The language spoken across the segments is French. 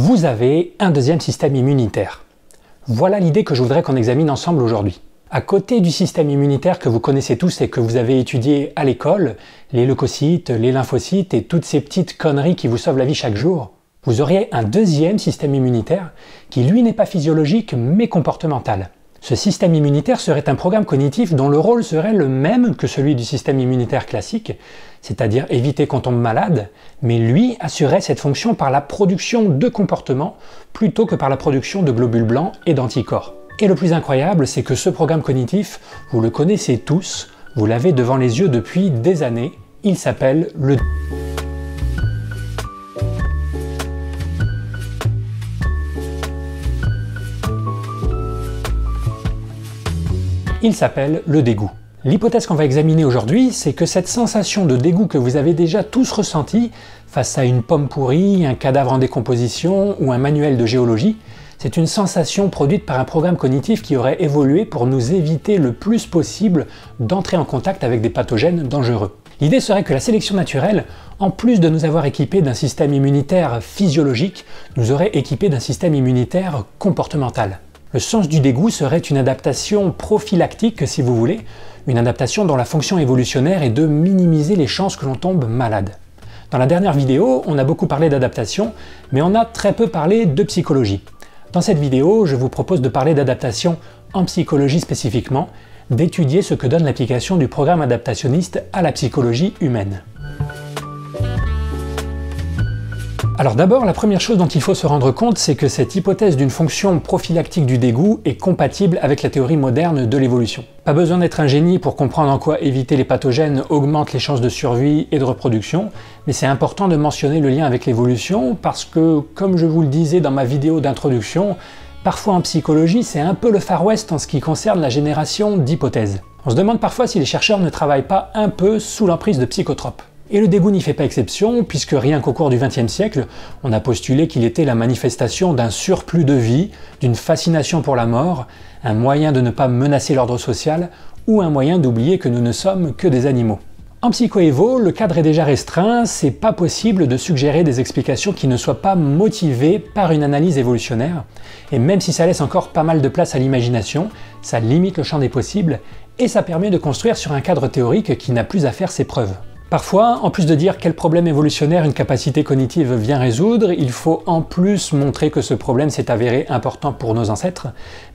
Vous avez un deuxième système immunitaire. Voilà l'idée que je voudrais qu'on examine ensemble aujourd'hui. À côté du système immunitaire que vous connaissez tous et que vous avez étudié à l'école, les leucocytes, les lymphocytes et toutes ces petites conneries qui vous sauvent la vie chaque jour, vous auriez un deuxième système immunitaire qui lui n'est pas physiologique mais comportemental. Ce système immunitaire serait un programme cognitif dont le rôle serait le même que celui du système immunitaire classique, c'est-à-dire éviter qu'on tombe malade, mais lui assurerait cette fonction par la production de comportements plutôt que par la production de globules blancs et d'anticorps. Et le plus incroyable, c'est que ce programme cognitif, vous le connaissez tous, vous l'avez devant les yeux depuis des années, il s'appelle le dégoût. L'hypothèse qu'on va examiner aujourd'hui, c'est que cette sensation de dégoût que vous avez déjà tous ressentie face à une pomme pourrie, un cadavre en décomposition ou un manuel de géologie, c'est une sensation produite par un programme cognitif qui aurait évolué pour nous éviter le plus possible d'entrer en contact avec des pathogènes dangereux. L'idée serait que la sélection naturelle, en plus de nous avoir équipés d'un système immunitaire physiologique, nous aurait équipés d'un système immunitaire comportemental. Le sens du dégoût serait une adaptation prophylactique, si vous voulez, une adaptation dont la fonction évolutionnaire est de minimiser les chances que l'on tombe malade. Dans la dernière vidéo, on a beaucoup parlé d'adaptation, mais on a très peu parlé de psychologie. Dans cette vidéo, je vous propose de parler d'adaptation en psychologie spécifiquement, d'étudier ce que donne l'application du programme adaptationniste à la psychologie humaine. Alors d'abord, la première chose dont il faut se rendre compte, c'est que cette hypothèse d'une fonction prophylactique du dégoût est compatible avec la théorie moderne de l'évolution. Pas besoin d'être un génie pour comprendre en quoi éviter les pathogènes augmente les chances de survie et de reproduction, mais c'est important de mentionner le lien avec l'évolution parce que, comme je vous le disais dans ma vidéo d'introduction, parfois en psychologie, c'est un peu le Far West en ce qui concerne la génération d'hypothèses. On se demande parfois si les chercheurs ne travaillent pas un peu sous l'emprise de psychotropes. Et le dégoût n'y fait pas exception, puisque rien qu'au cours du XXe siècle, on a postulé qu'il était la manifestation d'un surplus de vie, d'une fascination pour la mort, un moyen de ne pas menacer l'ordre social, ou un moyen d'oublier que nous ne sommes que des animaux. En psychoévo, le cadre est déjà restreint, c'est pas possible de suggérer des explications qui ne soient pas motivées par une analyse évolutionnaire, et même si ça laisse encore pas mal de place à l'imagination, ça limite le champ des possibles, et ça permet de construire sur un cadre théorique qui n'a plus à faire ses preuves. Parfois, en plus de dire quel problème évolutionnaire une capacité cognitive vient résoudre, il faut en plus montrer que ce problème s'est avéré important pour nos ancêtres.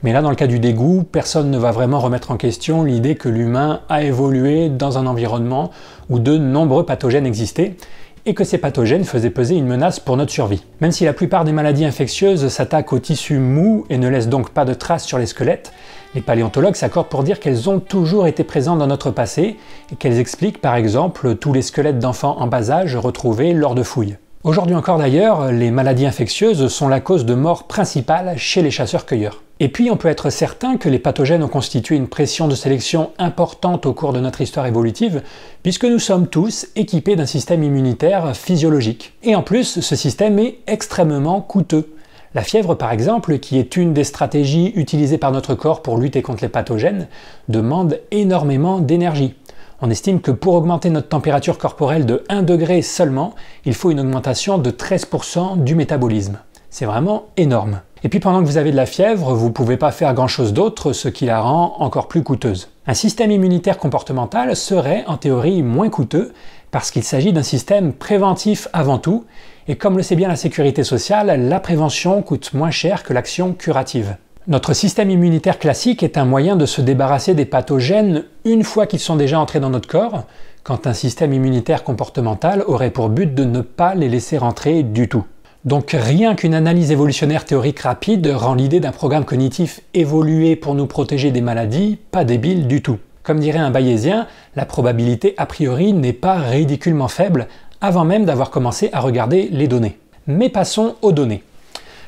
Mais là, dans le cas du dégoût, personne ne va vraiment remettre en question l'idée que l'humain a évolué dans un environnement où de nombreux pathogènes existaient, et que ces pathogènes faisaient peser une menace pour notre survie. Même si la plupart des maladies infectieuses s'attaquent aux tissus mous et ne laissent donc pas de traces sur les squelettes, les paléontologues s'accordent pour dire qu'elles ont toujours été présentes dans notre passé et qu'elles expliquent par exemple tous les squelettes d'enfants en bas âge retrouvés lors de fouilles. Aujourd'hui encore d'ailleurs, les maladies infectieuses sont la cause de mort principale chez les chasseurs-cueilleurs. Et puis on peut être certain que les pathogènes ont constitué une pression de sélection importante au cours de notre histoire évolutive, puisque nous sommes tous équipés d'un système immunitaire physiologique. Et en plus, ce système est extrêmement coûteux. La fièvre par exemple, qui est une des stratégies utilisées par notre corps pour lutter contre les pathogènes, demande énormément d'énergie. On estime que pour augmenter notre température corporelle de 1 degré seulement, il faut une augmentation de 13% du métabolisme. C'est vraiment énorme. Et puis pendant que vous avez de la fièvre, vous ne pouvez pas faire grand chose d'autre, ce qui la rend encore plus coûteuse. Un système immunitaire comportemental serait en théorie moins coûteux parce qu'il s'agit d'un système préventif avant tout, et comme le sait bien la sécurité sociale, la prévention coûte moins cher que l'action curative. Notre système immunitaire classique est un moyen de se débarrasser des pathogènes une fois qu'ils sont déjà entrés dans notre corps, quand un système immunitaire comportemental aurait pour but de ne pas les laisser rentrer du tout. Donc rien qu'une analyse évolutionnaire théorique rapide rend l'idée d'un programme cognitif évolué pour nous protéger des maladies pas débile du tout. Comme dirait un bayésien, la probabilité a priori n'est pas ridiculement faible avant même d'avoir commencé à regarder les données. Mais passons aux données.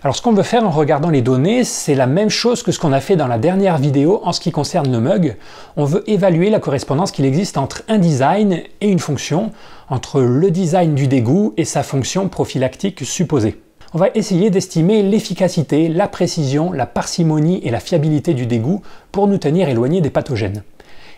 Alors ce qu'on veut faire en regardant les données, c'est la même chose que ce qu'on a fait dans la dernière vidéo en ce qui concerne le mug. On veut évaluer la correspondance qu'il existe entre un design et une fonction, entre le design du dégoût et sa fonction prophylactique supposée. On va essayer d'estimer l'efficacité, la précision, la parcimonie et la fiabilité du dégoût pour nous tenir éloignés des pathogènes.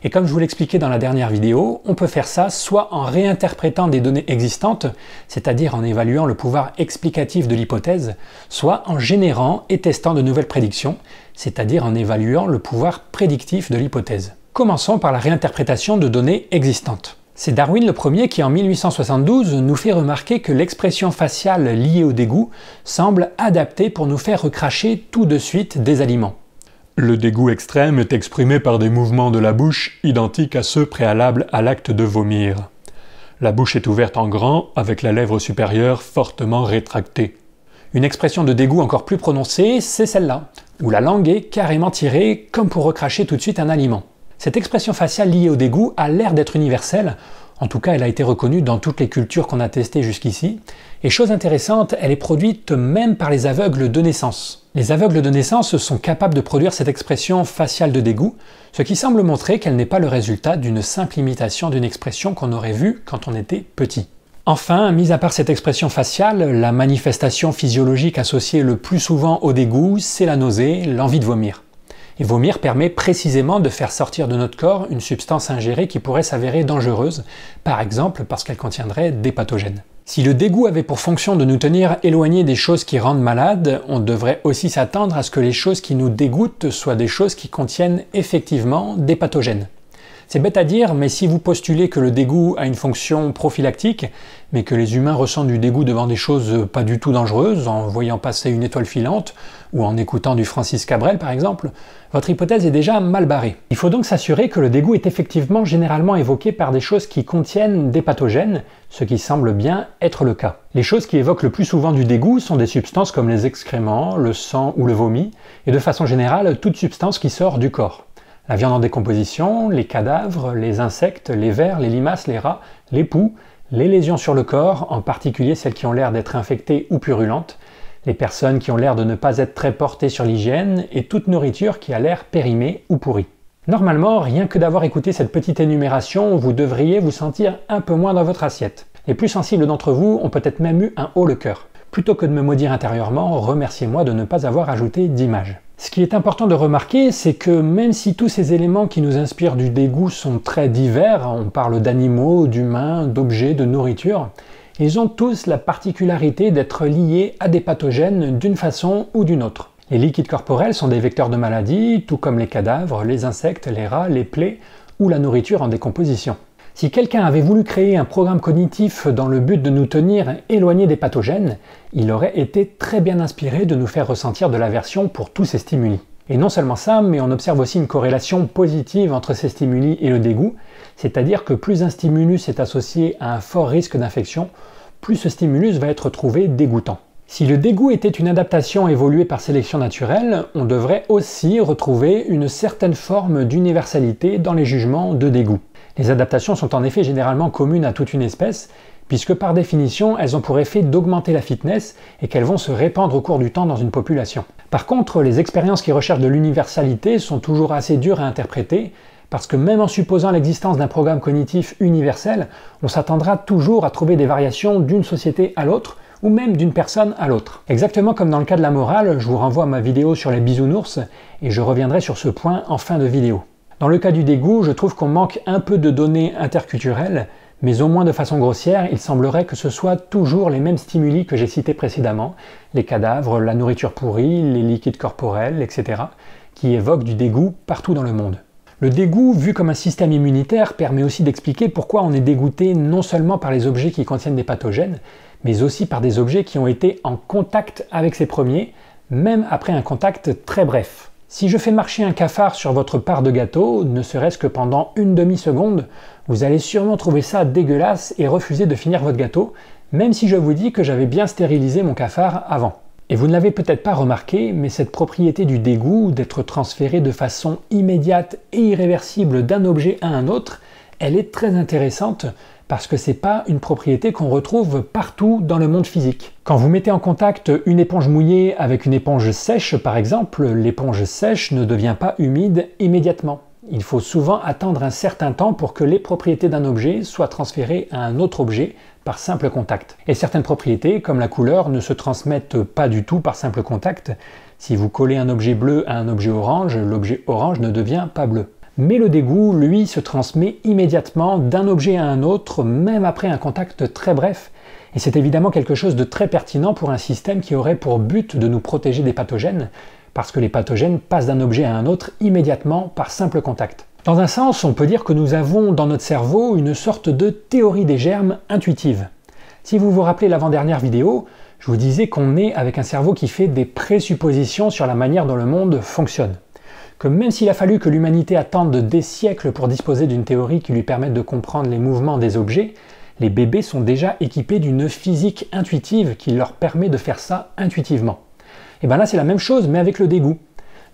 Et comme je vous l'expliquais dans la dernière vidéo, on peut faire ça soit en réinterprétant des données existantes, c'est-à-dire en évaluant le pouvoir explicatif de l'hypothèse, soit en générant et testant de nouvelles prédictions, c'est-à-dire en évaluant le pouvoir prédictif de l'hypothèse. Commençons par la réinterprétation de données existantes. C'est Darwin le premier qui en 1872 nous fait remarquer que l'expression faciale liée au dégoût semble adaptée pour nous faire recracher tout de suite des aliments. Le dégoût extrême est exprimé par des mouvements de la bouche identiques à ceux préalables à l'acte de vomir. La bouche est ouverte en grand, avec la lèvre supérieure fortement rétractée. Une expression de dégoût encore plus prononcée, c'est celle-là, où la langue est carrément tirée comme pour recracher tout de suite un aliment. Cette expression faciale liée au dégoût a l'air d'être universelle, en tout cas elle a été reconnue dans toutes les cultures qu'on a testées jusqu'ici, et chose intéressante, elle est produite même par les aveugles de naissance. Les aveugles de naissance sont capables de produire cette expression faciale de dégoût, ce qui semble montrer qu'elle n'est pas le résultat d'une simple imitation d'une expression qu'on aurait vue quand on était petit. Enfin, mis à part cette expression faciale, la manifestation physiologique associée le plus souvent au dégoût, c'est la nausée, l'envie de vomir. Et vomir permet précisément de faire sortir de notre corps une substance ingérée qui pourrait s'avérer dangereuse, par exemple parce qu'elle contiendrait des pathogènes. Si le dégoût avait pour fonction de nous tenir éloignés des choses qui rendent malades, on devrait aussi s'attendre à ce que les choses qui nous dégoûtent soient des choses qui contiennent effectivement des pathogènes. C'est bête à dire, mais si vous postulez que le dégoût a une fonction prophylactique, mais que les humains ressentent du dégoût devant des choses pas du tout dangereuses, en voyant passer une étoile filante, ou en écoutant du Francis Cabrel par exemple, votre hypothèse est déjà mal barrée. Il faut donc s'assurer que le dégoût est effectivement généralement évoqué par des choses qui contiennent des pathogènes, ce qui semble bien être le cas. Les choses qui évoquent le plus souvent du dégoût sont des substances comme les excréments, le sang ou le vomi, et de façon générale toute substance qui sort du corps. La viande en décomposition, les cadavres, les insectes, les vers, les limaces, les rats, les poux, les lésions sur le corps, en particulier celles qui ont l'air d'être infectées ou purulentes, les personnes qui ont l'air de ne pas être très portées sur l'hygiène et toute nourriture qui a l'air périmée ou pourrie. Normalement, rien que d'avoir écouté cette petite énumération, vous devriez vous sentir un peu moins dans votre assiette. Les plus sensibles d'entre vous ont peut-être même eu un haut le cœur. Plutôt que de me maudire intérieurement, remerciez-moi de ne pas avoir ajouté d'image. Ce qui est important de remarquer, c'est que même si tous ces éléments qui nous inspirent du dégoût sont très divers, on parle d'animaux, d'humains, d'objets, de nourriture, ils ont tous la particularité d'être liés à des pathogènes d'une façon ou d'une autre. Les liquides corporels sont des vecteurs de maladies, tout comme les cadavres, les insectes, les rats, les plaies ou la nourriture en décomposition. Si quelqu'un avait voulu créer un programme cognitif dans le but de nous tenir éloignés des pathogènes, il aurait été très bien inspiré de nous faire ressentir de l'aversion pour tous ces stimuli. Et non seulement ça, mais on observe aussi une corrélation positive entre ces stimuli et le dégoût, c'est-à-dire que plus un stimulus est associé à un fort risque d'infection, plus ce stimulus va être trouvé dégoûtant. Si le dégoût était une adaptation évoluée par sélection naturelle, on devrait aussi retrouver une certaine forme d'universalité dans les jugements de dégoût. Les adaptations sont en effet généralement communes à toute une espèce, puisque par définition, elles ont pour effet d'augmenter la fitness et qu'elles vont se répandre au cours du temps dans une population. Par contre, les expériences qui recherchent de l'universalité sont toujours assez dures à interpréter, parce que même en supposant l'existence d'un programme cognitif universel, on s'attendra toujours à trouver des variations d'une société à l'autre, ou même d'une personne à l'autre. Exactement comme dans le cas de la morale, je vous renvoie à ma vidéo sur les bisounours, et je reviendrai sur ce point en fin de vidéo. Dans le cas du dégoût, je trouve qu'on manque un peu de données interculturelles, mais au moins de façon grossière, il semblerait que ce soit toujours les mêmes stimuli que j'ai cités précédemment, les cadavres, la nourriture pourrie, les liquides corporels, etc., qui évoquent du dégoût partout dans le monde. Le dégoût, vu comme un système immunitaire, permet aussi d'expliquer pourquoi on est dégoûté non seulement par les objets qui contiennent des pathogènes, mais aussi par des objets qui ont été en contact avec ces premiers, même après un contact très bref. Si je fais marcher un cafard sur votre part de gâteau, ne serait-ce que pendant une demi-seconde, vous allez sûrement trouver ça dégueulasse et refuser de finir votre gâteau, même si je vous dis que j'avais bien stérilisé mon cafard avant. Et vous ne l'avez peut-être pas remarqué, mais cette propriété du dégoût, d'être transféré de façon immédiate et irréversible d'un objet à un autre, elle est très intéressante parce que c'est pas une propriété qu'on retrouve partout dans le monde physique. Quand vous mettez en contact une éponge mouillée avec une éponge sèche par exemple, l'éponge sèche ne devient pas humide immédiatement. Il faut souvent attendre un certain temps pour que les propriétés d'un objet soient transférées à un autre objet par simple contact. Et certaines propriétés, comme la couleur, ne se transmettent pas du tout par simple contact. Si vous collez un objet bleu à un objet orange, l'objet orange ne devient pas bleu. Mais le dégoût, lui, se transmet immédiatement d'un objet à un autre, même après un contact très bref. Et c'est évidemment quelque chose de très pertinent pour un système qui aurait pour but de nous protéger des pathogènes, parce que les pathogènes passent d'un objet à un autre immédiatement par simple contact. Dans un sens, on peut dire que nous avons dans notre cerveau une sorte de théorie des germes intuitive. Si vous vous rappelez l'avant-dernière vidéo, je vous disais qu'on est avec un cerveau qui fait des présuppositions sur la manière dont le monde fonctionne. Que même s'il a fallu que l'humanité attende des siècles pour disposer d'une théorie qui lui permette de comprendre les mouvements des objets, les bébés sont déjà équipés d'une physique intuitive qui leur permet de faire ça intuitivement. Et bien là c'est la même chose mais avec le dégoût.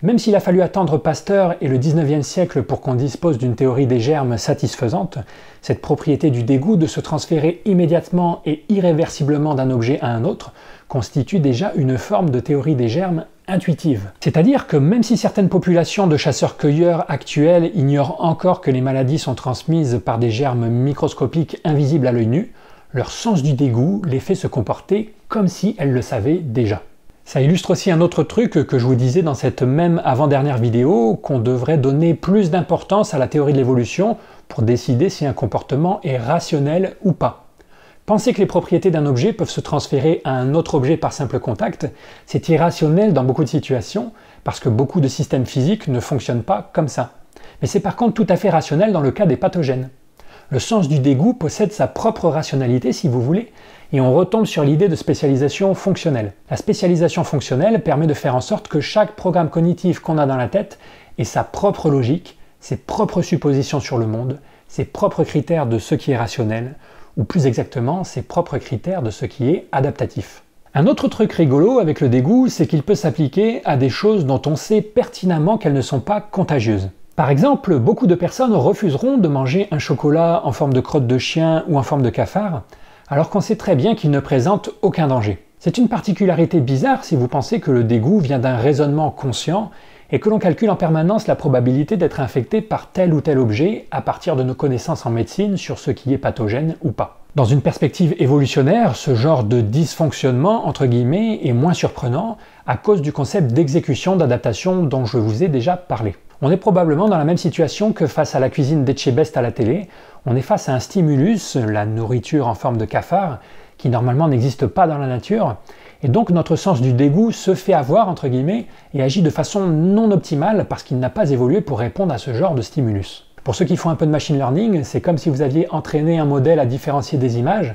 Même s'il a fallu attendre Pasteur et le 19e siècle pour qu'on dispose d'une théorie des germes satisfaisante, cette propriété du dégoût de se transférer immédiatement et irréversiblement d'un objet à un autre constitue déjà une forme de théorie des germes intuitive. C'est-à-dire que même si certaines populations de chasseurs-cueilleurs actuelles ignorent encore que les maladies sont transmises par des germes microscopiques invisibles à l'œil nu, leur sens du dégoût les fait se comporter comme si elles le savaient déjà. Ça illustre aussi un autre truc que je vous disais dans cette même avant-dernière vidéo, qu'on devrait donner plus d'importance à la théorie de l'évolution pour décider si un comportement est rationnel ou pas. Penser que les propriétés d'un objet peuvent se transférer à un autre objet par simple contact, c'est irrationnel dans beaucoup de situations, parce que beaucoup de systèmes physiques ne fonctionnent pas comme ça. Mais c'est par contre tout à fait rationnel dans le cas des pathogènes. Le sens du dégoût possède sa propre rationalité, si vous voulez, et on retombe sur l'idée de spécialisation fonctionnelle. La spécialisation fonctionnelle permet de faire en sorte que chaque programme cognitif qu'on a dans la tête ait sa propre logique, ses propres suppositions sur le monde, ses propres critères de ce qui est rationnel, ou plus exactement, ses propres critères de ce qui est adaptatif. Un autre truc rigolo avec le dégoût, c'est qu'il peut s'appliquer à des choses dont on sait pertinemment qu'elles ne sont pas contagieuses. Par exemple, beaucoup de personnes refuseront de manger un chocolat en forme de crotte de chien ou en forme de cafard, alors qu'on sait très bien qu'il ne présente aucun danger. C'est une particularité bizarre si vous pensez que le dégoût vient d'un raisonnement conscient et que l'on calcule en permanence la probabilité d'être infecté par tel ou tel objet à partir de nos connaissances en médecine sur ce qui est pathogène ou pas. Dans une perspective évolutionnaire, ce genre de dysfonctionnement, entre guillemets, est moins surprenant à cause du concept d'exécution d'adaptation dont je vous ai déjà parlé. On est probablement dans la même situation que face à la cuisine d'Etchebest à la télé. On est face à un stimulus, la nourriture en forme de cafard, qui normalement n'existe pas dans la nature, et donc notre sens du dégoût se fait avoir, entre guillemets, et agit de façon non optimale parce qu'il n'a pas évolué pour répondre à ce genre de stimulus. Pour ceux qui font un peu de machine learning, c'est comme si vous aviez entraîné un modèle à différencier des images,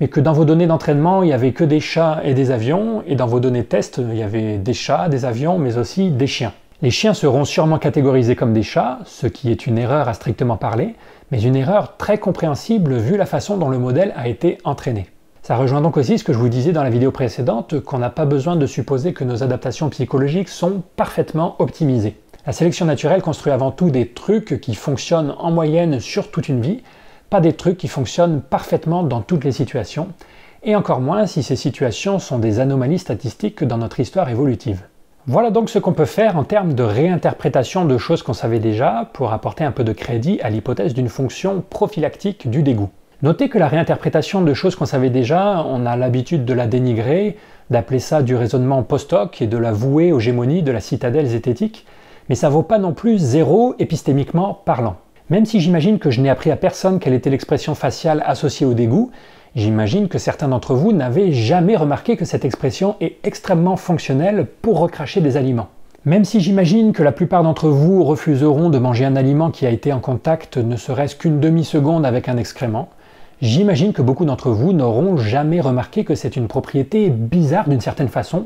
mais que dans vos données d'entraînement, il n'y avait que des chats et des avions, et dans vos données de test, il y avait des chats, des avions, mais aussi des chiens. Les chiens seront sûrement catégorisés comme des chats, ce qui est une erreur à strictement parler, mais une erreur très compréhensible vu la façon dont le modèle a été entraîné. Ça rejoint donc aussi ce que je vous disais dans la vidéo précédente, qu'on n'a pas besoin de supposer que nos adaptations psychologiques sont parfaitement optimisées. La sélection naturelle construit avant tout des trucs qui fonctionnent en moyenne sur toute une vie, pas des trucs qui fonctionnent parfaitement dans toutes les situations, et encore moins si ces situations sont des anomalies statistiques dans notre histoire évolutive. Voilà donc ce qu'on peut faire en termes de réinterprétation de choses qu'on savait déjà pour apporter un peu de crédit à l'hypothèse d'une fonction prophylactique du dégoût. Notez que la réinterprétation de choses qu'on savait déjà, on a l'habitude de la dénigrer, d'appeler ça du raisonnement post-hoc et de la vouer aux gémonies de la citadelle zététique, mais ça vaut pas non plus zéro épistémiquement parlant. Même si j'imagine que je n'ai appris à personne quelle était l'expression faciale associée au dégoût, j'imagine que certains d'entre vous n'avaient jamais remarqué que cette expression est extrêmement fonctionnelle pour recracher des aliments. Même si j'imagine que la plupart d'entre vous refuseront de manger un aliment qui a été en contact ne serait-ce qu'une demi-seconde avec un excrément, j'imagine que beaucoup d'entre vous n'auront jamais remarqué que c'est une propriété bizarre d'une certaine façon,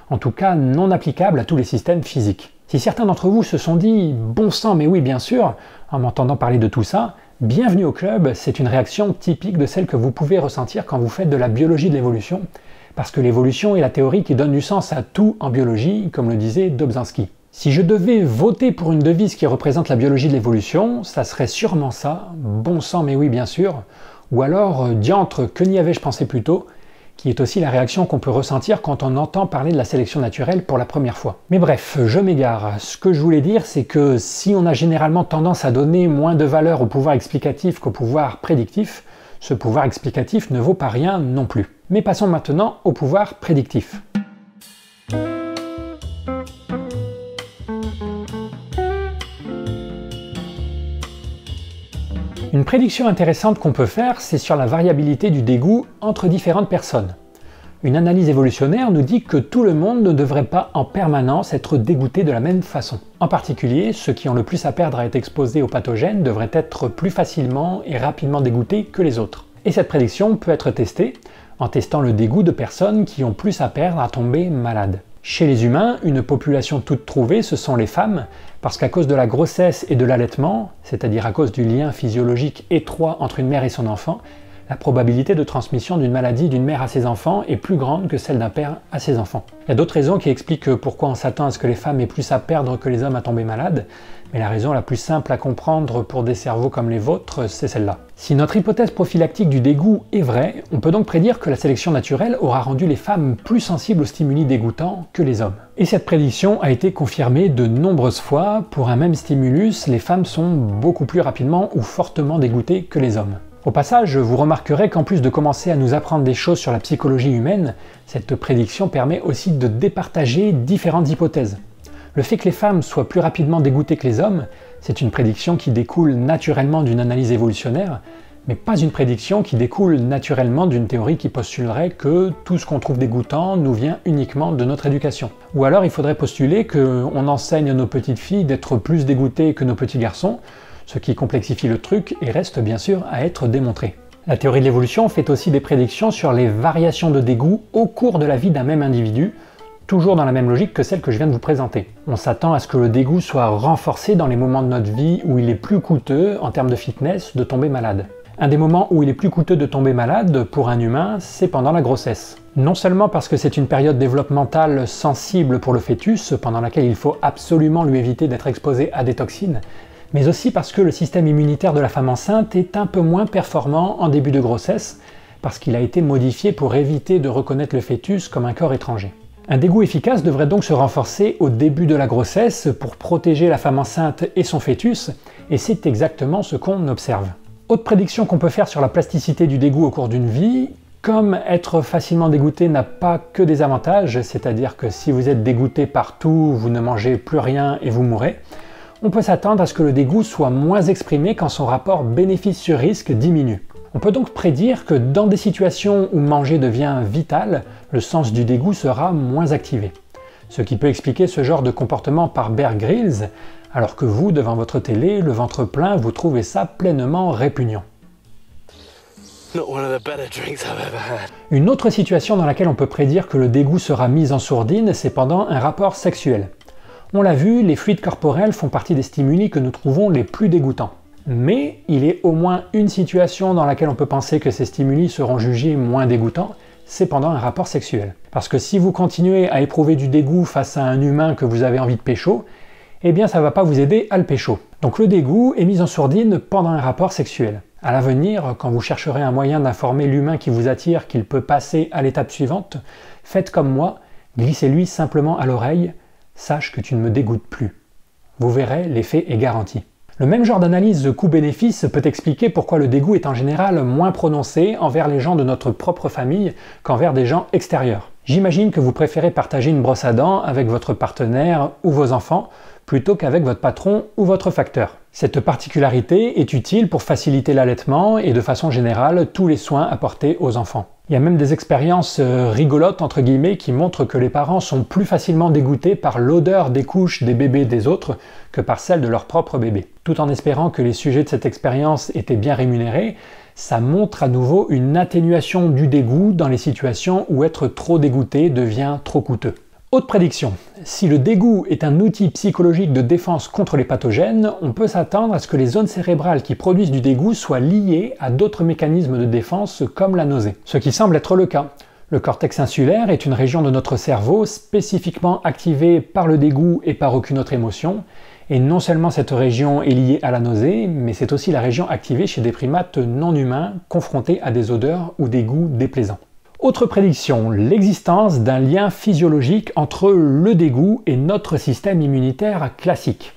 en tout cas non applicable à tous les systèmes physiques. Si certains d'entre vous se sont dit « bon sang, mais oui, bien sûr », en m'entendant parler de tout ça, bienvenue au club, c'est une réaction typique de celle que vous pouvez ressentir quand vous faites de la biologie de l'évolution, parce que l'évolution est la théorie qui donne du sens à tout en biologie, comme le disait Dobzhansky. Si je devais voter pour une devise qui représente la biologie de l'évolution, ça serait sûrement ça, « bon sang, mais oui, bien sûr », ou alors « diantre, que n'y avais-je pensé plus tôt », qui est aussi la réaction qu'on peut ressentir quand on entend parler de la sélection naturelle pour la première fois. Mais bref, je m'égare. Ce que je voulais dire, c'est que si on a généralement tendance à donner moins de valeur au pouvoir explicatif qu'au pouvoir prédictif, ce pouvoir explicatif ne vaut pas rien non plus. Mais passons maintenant au pouvoir prédictif. Une prédiction intéressante qu'on peut faire, c'est sur la variabilité du dégoût entre différentes personnes. Une analyse évolutionnaire nous dit que tout le monde ne devrait pas en permanence être dégoûté de la même façon. En particulier, ceux qui ont le plus à perdre à être exposés aux pathogènes devraient être plus facilement et rapidement dégoûtés que les autres. Et cette prédiction peut être testée en testant le dégoût de personnes qui ont plus à perdre à tomber malades. Chez les humains, une population toute trouvée, ce sont les femmes, parce qu'à cause de la grossesse et de l'allaitement, c'est-à-dire à cause du lien physiologique étroit entre une mère et son enfant, la probabilité de transmission d'une maladie d'une mère à ses enfants est plus grande que celle d'un père à ses enfants. Il y a d'autres raisons qui expliquent pourquoi on s'attend à ce que les femmes aient plus à perdre que les hommes à tomber malades, mais la raison la plus simple à comprendre pour des cerveaux comme les vôtres, c'est celle-là. Si notre hypothèse prophylactique du dégoût est vraie, on peut donc prédire que la sélection naturelle aura rendu les femmes plus sensibles aux stimuli dégoûtants que les hommes. Et cette prédiction a été confirmée de nombreuses fois. Pour un même stimulus, les femmes sont beaucoup plus rapidement ou fortement dégoûtées que les hommes. Au passage, vous remarquerez qu'en plus de commencer à nous apprendre des choses sur la psychologie humaine, cette prédiction permet aussi de départager différentes hypothèses. Le fait que les femmes soient plus rapidement dégoûtées que les hommes, c'est une prédiction qui découle naturellement d'une analyse évolutionnaire, mais pas une prédiction qui découle naturellement d'une théorie qui postulerait que tout ce qu'on trouve dégoûtant nous vient uniquement de notre éducation. Ou alors il faudrait postuler qu'on enseigne à nos petites filles d'être plus dégoûtées que nos petits garçons, ce qui complexifie le truc et reste bien sûr à être démontré. La théorie de l'évolution fait aussi des prédictions sur les variations de dégoût au cours de la vie d'un même individu, toujours dans la même logique que celle que je viens de vous présenter. On s'attend à ce que le dégoût soit renforcé dans les moments de notre vie où il est plus coûteux, en termes de fitness, de tomber malade. Un des moments où il est plus coûteux de tomber malade pour un humain, c'est pendant la grossesse. Non seulement parce que c'est une période développementale sensible pour le fœtus, pendant laquelle il faut absolument lui éviter d'être exposé à des toxines, mais aussi parce que le système immunitaire de la femme enceinte est un peu moins performant en début de grossesse, parce qu'il a été modifié pour éviter de reconnaître le fœtus comme un corps étranger. Un dégoût efficace devrait donc se renforcer au début de la grossesse pour protéger la femme enceinte et son fœtus, et c'est exactement ce qu'on observe. Autre prédiction qu'on peut faire sur la plasticité du dégoût au cours d'une vie, comme être facilement dégoûté n'a pas que des avantages, c'est-à-dire que si vous êtes dégoûté partout, vous ne mangez plus rien et vous mourrez, on peut s'attendre à ce que le dégoût soit moins exprimé quand son rapport bénéfice sur risque diminue. On peut donc prédire que dans des situations où manger devient vital, le sens du dégoût sera moins activé. Ce qui peut expliquer ce genre de comportement par Bear Grylls, alors que vous, devant votre télé, le ventre plein, vous trouvez ça pleinement répugnant. Une autre situation dans laquelle on peut prédire que le dégoût sera mis en sourdine, c'est pendant un rapport sexuel. On l'a vu, les fluides corporels font partie des stimuli que nous trouvons les plus dégoûtants. Mais il est au moins une situation dans laquelle on peut penser que ces stimuli seront jugés moins dégoûtants, c'est pendant un rapport sexuel. Parce que si vous continuez à éprouver du dégoût face à un humain que vous avez envie de pécho, eh bien ça va pas vous aider à le pécho. Donc le dégoût est mis en sourdine pendant un rapport sexuel. À l'avenir, quand vous chercherez un moyen d'informer l'humain qui vous attire qu'il peut passer à l'étape suivante, faites comme moi, glissez-lui simplement à l'oreille « Sache que tu ne me dégoûtes plus ». Vous verrez, l'effet est garanti. Le même genre d'analyse coût-bénéfice peut expliquer pourquoi le dégoût est en général moins prononcé envers les gens de notre propre famille qu'envers des gens extérieurs. J'imagine que vous préférez partager une brosse à dents avec votre partenaire ou vos enfants plutôt qu'avec votre patron ou votre facteur. Cette particularité est utile pour faciliter l'allaitement et de façon générale tous les soins apportés aux enfants. Il y a même des expériences rigolotes entre guillemets qui montrent que les parents sont plus facilement dégoûtés par l'odeur des couches des bébés des autres que par celle de leur propre bébé. Tout en espérant que les sujets de cette expérience étaient bien rémunérés, ça montre à nouveau une atténuation du dégoût dans les situations où être trop dégoûté devient trop coûteux. Autre prédiction, si le dégoût est un outil psychologique de défense contre les pathogènes, on peut s'attendre à ce que les zones cérébrales qui produisent du dégoût soient liées à d'autres mécanismes de défense comme la nausée. Ce qui semble être le cas. Le cortex insulaire est une région de notre cerveau spécifiquement activée par le dégoût et par aucune autre émotion, et non seulement cette région est liée à la nausée, mais c'est aussi la région activée chez des primates non humains confrontés à des odeurs ou des goûts déplaisants. Autre prédiction, l'existence d'un lien physiologique entre le dégoût et notre système immunitaire classique.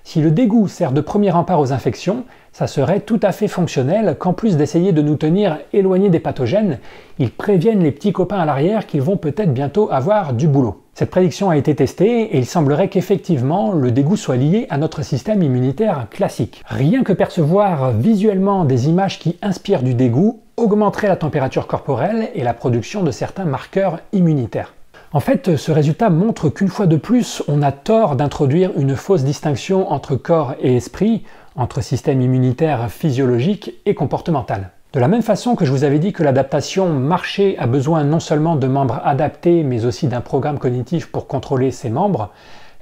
Si le dégoût sert de premier rempart aux infections, ça serait tout à fait fonctionnel qu'en plus d'essayer de nous tenir éloignés des pathogènes, ils préviennent les petits copains à l'arrière qu'ils vont peut-être bientôt avoir du boulot. Cette prédiction a été testée et il semblerait qu'effectivement le dégoût soit lié à notre système immunitaire classique. Rien que percevoir visuellement des images qui inspirent du dégoût augmenterait la température corporelle et la production de certains marqueurs immunitaires. En fait, ce résultat montre qu'une fois de plus, on a tort d'introduire une fausse distinction entre corps et esprit, entre système immunitaire physiologique et comportemental. De la même façon que je vous avais dit que l'adaptation marchée a besoin non seulement de membres adaptés, mais aussi d'un programme cognitif pour contrôler ses membres,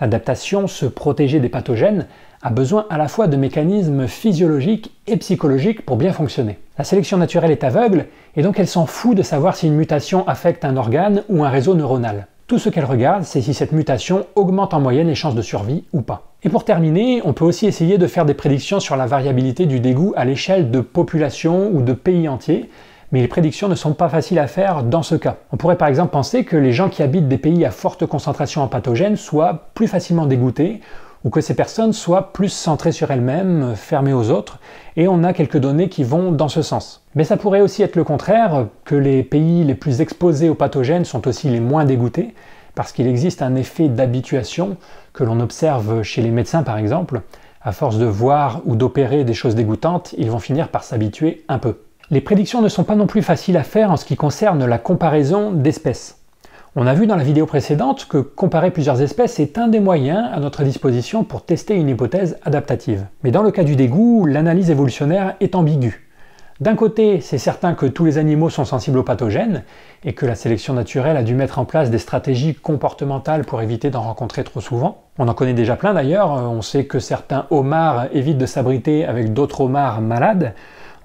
l'adaptation se protéger des pathogènes a besoin à la fois de mécanismes physiologiques et psychologiques pour bien fonctionner. La sélection naturelle est aveugle et donc elle s'en fout de savoir si une mutation affecte un organe ou un réseau neuronal. Tout ce qu'elle regarde, c'est si cette mutation augmente en moyenne les chances de survie ou pas. Et pour terminer, on peut aussi essayer de faire des prédictions sur la variabilité du dégoût à l'échelle de populations ou de pays entiers, mais les prédictions ne sont pas faciles à faire dans ce cas. On pourrait par exemple penser que les gens qui habitent des pays à forte concentration en pathogènes soient plus facilement dégoûtés, ou que ces personnes soient plus centrées sur elles-mêmes, fermées aux autres, et on a quelques données qui vont dans ce sens. Mais ça pourrait aussi être le contraire, que les pays les plus exposés aux pathogènes sont aussi les moins dégoûtés, parce qu'il existe un effet d'habituation que l'on observe chez les médecins par exemple. À force de voir ou d'opérer des choses dégoûtantes, ils vont finir par s'habituer un peu. Les prédictions ne sont pas non plus faciles à faire en ce qui concerne la comparaison d'espèces. On a vu dans la vidéo précédente que comparer plusieurs espèces est un des moyens à notre disposition pour tester une hypothèse adaptative. Mais dans le cas du dégoût, l'analyse évolutionnaire est ambiguë. D'un côté, c'est certain que tous les animaux sont sensibles aux pathogènes et que la sélection naturelle a dû mettre en place des stratégies comportementales pour éviter d'en rencontrer trop souvent. On en connaît déjà plein d'ailleurs, on sait que certains homards évitent de s'abriter avec d'autres homards malades.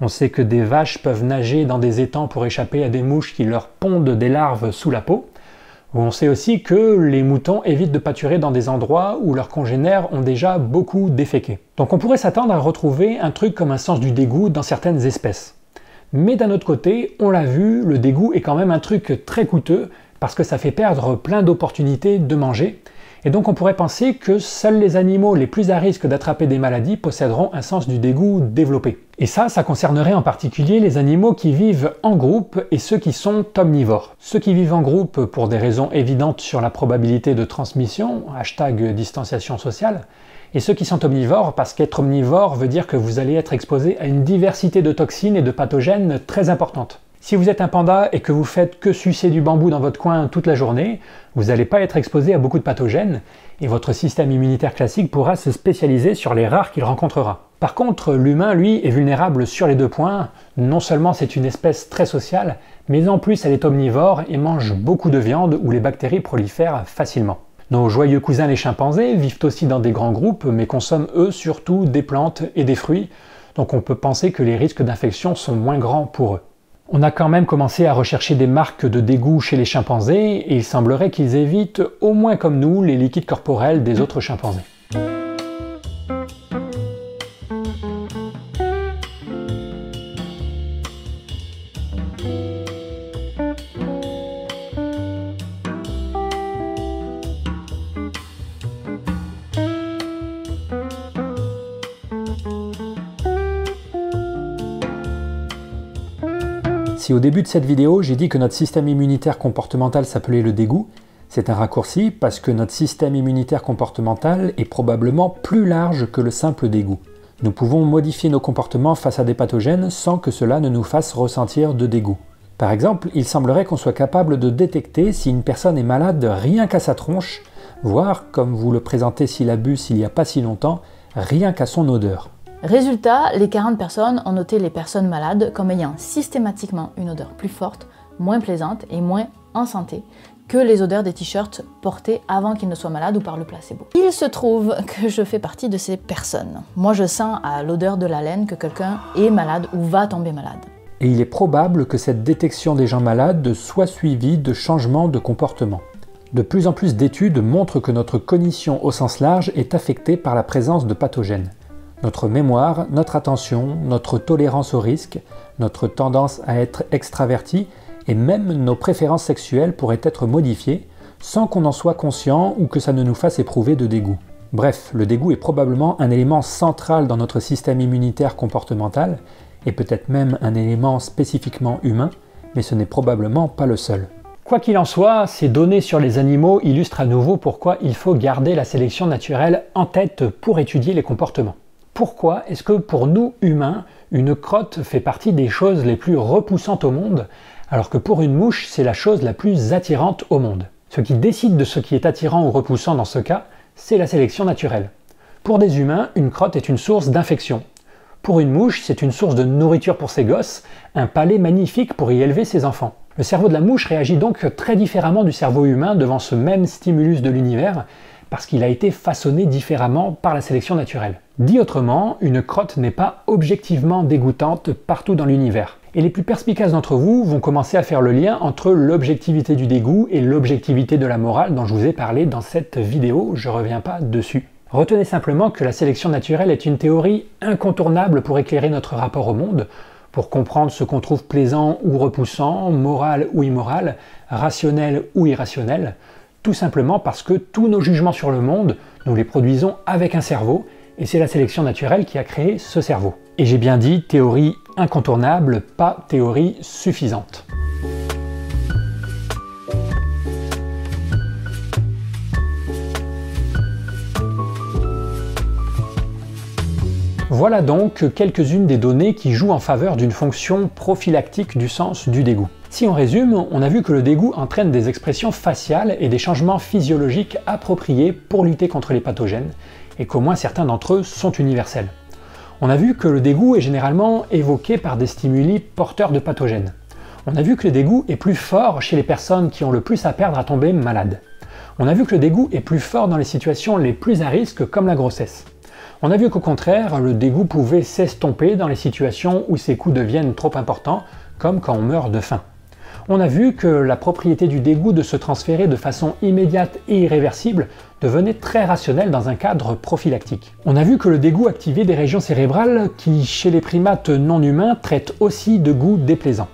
On sait que des vaches peuvent nager dans des étangs pour échapper à des mouches qui leur pondent des larves sous la peau. On sait aussi que les moutons évitent de pâturer dans des endroits où leurs congénères ont déjà beaucoup déféqué. Donc on pourrait s'attendre à retrouver un truc comme un sens du dégoût dans certaines espèces. Mais d'un autre côté, on l'a vu, le dégoût est quand même un truc très coûteux parce que ça fait perdre plein d'opportunités de manger. Et donc on pourrait penser que seuls les animaux les plus à risque d'attraper des maladies posséderont un sens du dégoût développé. Et ça concernerait en particulier les animaux qui vivent en groupe et ceux qui sont omnivores. Ceux qui vivent en groupe pour des raisons évidentes sur la probabilité de transmission, #distanciation sociale, et ceux qui sont omnivores parce qu'être omnivore veut dire que vous allez être exposé à une diversité de toxines et de pathogènes très importante. Si vous êtes un panda et que vous faites que sucer du bambou dans votre coin toute la journée, vous n'allez pas être exposé à beaucoup de pathogènes et votre système immunitaire classique pourra se spécialiser sur les rares qu'il rencontrera. Par contre, l'humain, lui, est vulnérable sur les deux points. Non seulement c'est une espèce très sociale, mais en plus elle est omnivore et mange beaucoup de viande où les bactéries prolifèrent facilement. Nos joyeux cousins les chimpanzés vivent aussi dans des grands groupes, mais consomment eux surtout des plantes et des fruits, donc on peut penser que les risques d'infection sont moins grands pour eux. On a quand même commencé à rechercher des marques de dégoût chez les chimpanzés et il semblerait qu'ils évitent, au moins comme nous, les liquides corporels des autres chimpanzés. Si au début de cette vidéo, j'ai dit que notre système immunitaire comportemental s'appelait le dégoût, c'est un raccourci parce que notre système immunitaire comportemental est probablement plus large que le simple dégoût. Nous pouvons modifier nos comportements face à des pathogènes sans que cela ne nous fasse ressentir de dégoût. Par exemple, il semblerait qu'on soit capable de détecter si une personne est malade rien qu'à sa tronche, voire, comme vous le présentez syllabus il n'y a pas si longtemps, rien qu'à son odeur. Résultat, les 40 personnes ont noté les personnes malades comme ayant systématiquement une odeur plus forte, moins plaisante et moins en santé que les odeurs des t-shirts portés avant qu'ils ne soient malades ou par le placebo. Il se trouve que je fais partie de ces personnes. Moi je sens à l'odeur de la laine que quelqu'un est malade ou va tomber malade. Et il est probable que cette détection des gens malades soit suivie de changements de comportement. De plus en plus d'études montrent que notre cognition au sens large est affectée par la présence de pathogènes. Notre mémoire, notre attention, notre tolérance au risque, notre tendance à être extraverti et même nos préférences sexuelles pourraient être modifiées sans qu'on en soit conscient ou que ça ne nous fasse éprouver de dégoût. Bref, le dégoût est probablement un élément central dans notre système immunitaire comportemental, et peut-être même un élément spécifiquement humain, mais ce n'est probablement pas le seul. Quoi qu'il en soit, ces données sur les animaux illustrent à nouveau pourquoi il faut garder la sélection naturelle en tête pour étudier les comportements. Pourquoi est-ce que pour nous humains, une crotte fait partie des choses les plus repoussantes au monde, alors que pour une mouche, c'est la chose la plus attirante au monde? Ce qui décide de ce qui est attirant ou repoussant dans ce cas, c'est la sélection naturelle. Pour des humains, une crotte est une source d'infection. Pour une mouche, c'est une source de nourriture pour ses gosses, un palais magnifique pour y élever ses enfants. Le cerveau de la mouche réagit donc très différemment du cerveau humain devant ce même stimulus de l'univers, parce qu'il a été façonné différemment par la sélection naturelle. Dit autrement, une crotte n'est pas objectivement dégoûtante partout dans l'univers. Et les plus perspicaces d'entre vous vont commencer à faire le lien entre l'objectivité du dégoût et l'objectivité de la morale dont je vous ai parlé dans cette vidéo, je ne reviens pas dessus. Retenez simplement que la sélection naturelle est une théorie incontournable pour éclairer notre rapport au monde, pour comprendre ce qu'on trouve plaisant ou repoussant, moral ou immoral, rationnel ou irrationnel, tout simplement parce que tous nos jugements sur le monde, nous les produisons avec un cerveau, et c'est la sélection naturelle qui a créé ce cerveau. Et j'ai bien dit théorie incontournable, pas théorie suffisante. Voilà donc quelques-unes des données qui jouent en faveur d'une fonction prophylactique du sens du dégoût. Si on résume, on a vu que le dégoût entraîne des expressions faciales et des changements physiologiques appropriés pour lutter contre les pathogènes, et qu'au moins certains d'entre eux sont universels. On a vu que le dégoût est généralement évoqué par des stimuli porteurs de pathogènes. On a vu que le dégoût est plus fort chez les personnes qui ont le plus à perdre à tomber malades. On a vu que le dégoût est plus fort dans les situations les plus à risque comme la grossesse. On a vu qu'au contraire, le dégoût pouvait s'estomper dans les situations où ses coups deviennent trop importants, comme quand on meurt de faim. On a vu que la propriété du dégoût de se transférer de façon immédiate et irréversible devenait très rationnelle dans un cadre prophylactique. On a vu que le dégoût activait des régions cérébrales qui, chez les primates non humains, traitent aussi de goûts déplaisants.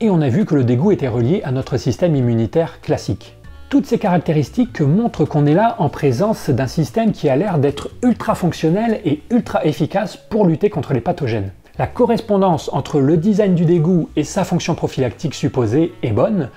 Et on a vu que le dégoût était relié à notre système immunitaire classique. Toutes ces caractéristiques montrent qu'on est là en présence d'un système qui a l'air d'être ultra fonctionnel et ultra efficace pour lutter contre les pathogènes. La correspondance entre le design du dégoût et sa fonction prophylactique supposée est bonne,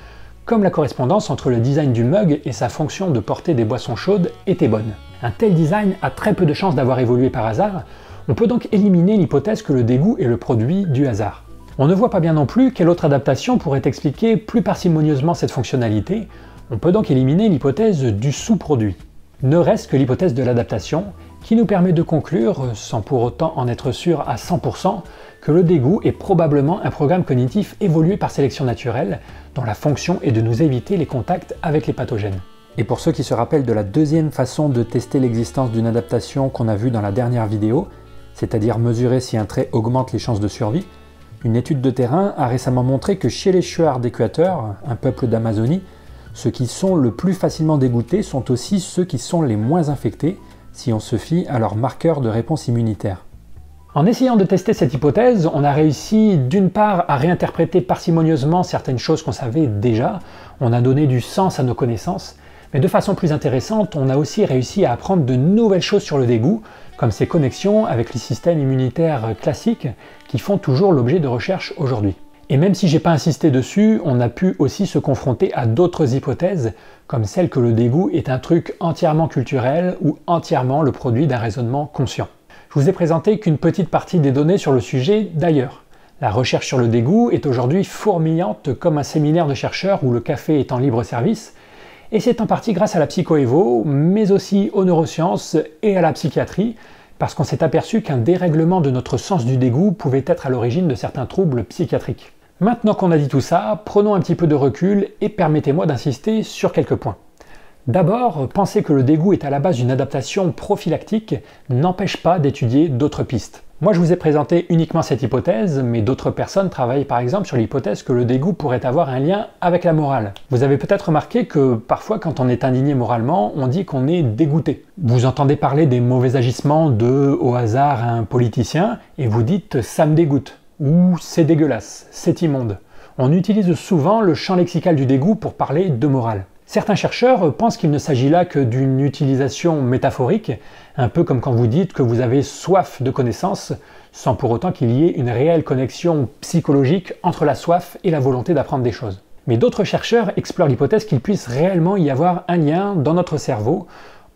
comme la correspondance entre le design du mug et sa fonction de porter des boissons chaudes était bonne. Un tel design a très peu de chances d'avoir évolué par hasard, on peut donc éliminer l'hypothèse que le dégoût est le produit du hasard. On ne voit pas bien non plus quelle autre adaptation pourrait expliquer plus parcimonieusement cette fonctionnalité, on peut donc éliminer l'hypothèse du sous-produit. Ne reste que l'hypothèse de l'adaptation, qui nous permet de conclure, sans pour autant en être sûr à 100%, que le dégoût est probablement un programme cognitif évolué par sélection naturelle, dont la fonction est de nous éviter les contacts avec les pathogènes. Et pour ceux qui se rappellent de la deuxième façon de tester l'existence d'une adaptation qu'on a vue dans la dernière vidéo, c'est-à-dire mesurer si un trait augmente les chances de survie, une étude de terrain a récemment montré que chez les Shuar d'Équateur, un peuple d'Amazonie, ceux qui sont le plus facilement dégoûtés sont aussi ceux qui sont les moins infectés, si on se fie à leurs marqueurs de réponse immunitaire. En essayant de tester cette hypothèse, on a réussi d'une part à réinterpréter parcimonieusement certaines choses qu'on savait déjà, on a donné du sens à nos connaissances, mais de façon plus intéressante, on a aussi réussi à apprendre de nouvelles choses sur le dégoût, comme ses connexions avec les systèmes immunitaires classiques qui font toujours l'objet de recherches aujourd'hui. Et même si j'ai pas insisté dessus, on a pu aussi se confronter à d'autres hypothèses, comme celle que le dégoût est un truc entièrement culturel ou entièrement le produit d'un raisonnement conscient. Je vous ai présenté qu'une petite partie des données sur le sujet d'ailleurs. La recherche sur le dégoût est aujourd'hui fourmillante comme un séminaire de chercheurs où le café est en libre service, et c'est en partie grâce à la psycho-évo, mais aussi aux neurosciences et à la psychiatrie, parce qu'on s'est aperçu qu'un dérèglement de notre sens du dégoût pouvait être à l'origine de certains troubles psychiatriques. Maintenant qu'on a dit tout ça, prenons un petit peu de recul et permettez-moi d'insister sur quelques points. D'abord, penser que le dégoût est à la base d'une adaptation prophylactique n'empêche pas d'étudier d'autres pistes. Moi je vous ai présenté uniquement cette hypothèse, mais d'autres personnes travaillent par exemple sur l'hypothèse que le dégoût pourrait avoir un lien avec la morale. Vous avez peut-être remarqué que parfois quand on est indigné moralement, on dit qu'on est dégoûté. Vous entendez parler des mauvais agissements de, au hasard, un politicien, et vous dites « ça me dégoûte » ou « c'est dégueulasse, c'est immonde ». On utilise souvent le champ lexical du dégoût pour parler de morale. Certains chercheurs pensent qu'il ne s'agit là que d'une utilisation métaphorique, un peu comme quand vous dites que vous avez soif de connaissances, sans pour autant qu'il y ait une réelle connexion psychologique entre la soif et la volonté d'apprendre des choses. Mais d'autres chercheurs explorent l'hypothèse qu'il puisse réellement y avoir un lien dans notre cerveau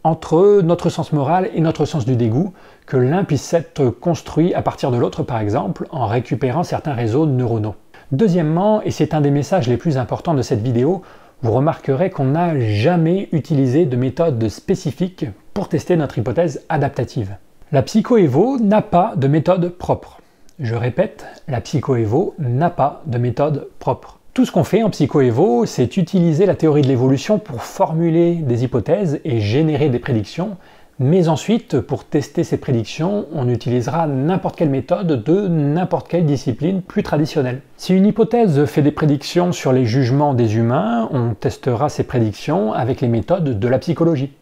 entre notre sens moral et notre sens du dégoût, que l'un puisse être construit à partir de l'autre par exemple, en récupérant certains réseaux neuronaux. Deuxièmement, et c'est un des messages les plus importants de cette vidéo, vous remarquerez qu'on n'a jamais utilisé de méthode spécifique pour tester notre hypothèse adaptative. La psychoévo n'a pas de méthode propre. Je répète, la psychoévo n'a pas de méthode propre. Tout ce qu'on fait en psychoévo, c'est utiliser la théorie de l'évolution pour formuler des hypothèses et générer des prédictions, mais ensuite, pour tester ces prédictions, on utilisera n'importe quelle méthode de n'importe quelle discipline plus traditionnelle. Si une hypothèse fait des prédictions sur les jugements des humains, on testera ces prédictions avec les méthodes de la psychologie.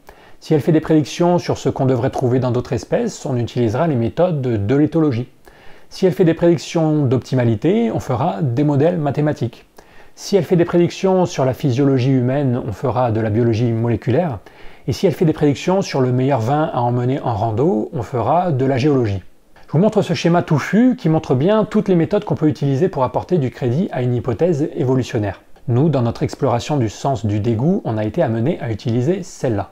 Si elle fait des prédictions sur ce qu'on devrait trouver dans d'autres espèces, on utilisera les méthodes de l'éthologie. Si elle fait des prédictions d'optimalité, on fera des modèles mathématiques. Si elle fait des prédictions sur la physiologie humaine, on fera de la biologie moléculaire. Et si elle fait des prédictions sur le meilleur vin à emmener en rando, on fera de la géologie. Je vous montre ce schéma touffu qui montre bien toutes les méthodes qu'on peut utiliser pour apporter du crédit à une hypothèse évolutionnaire. Nous, dans notre exploration du sens du dégoût, on a été amenés à utiliser celle-là.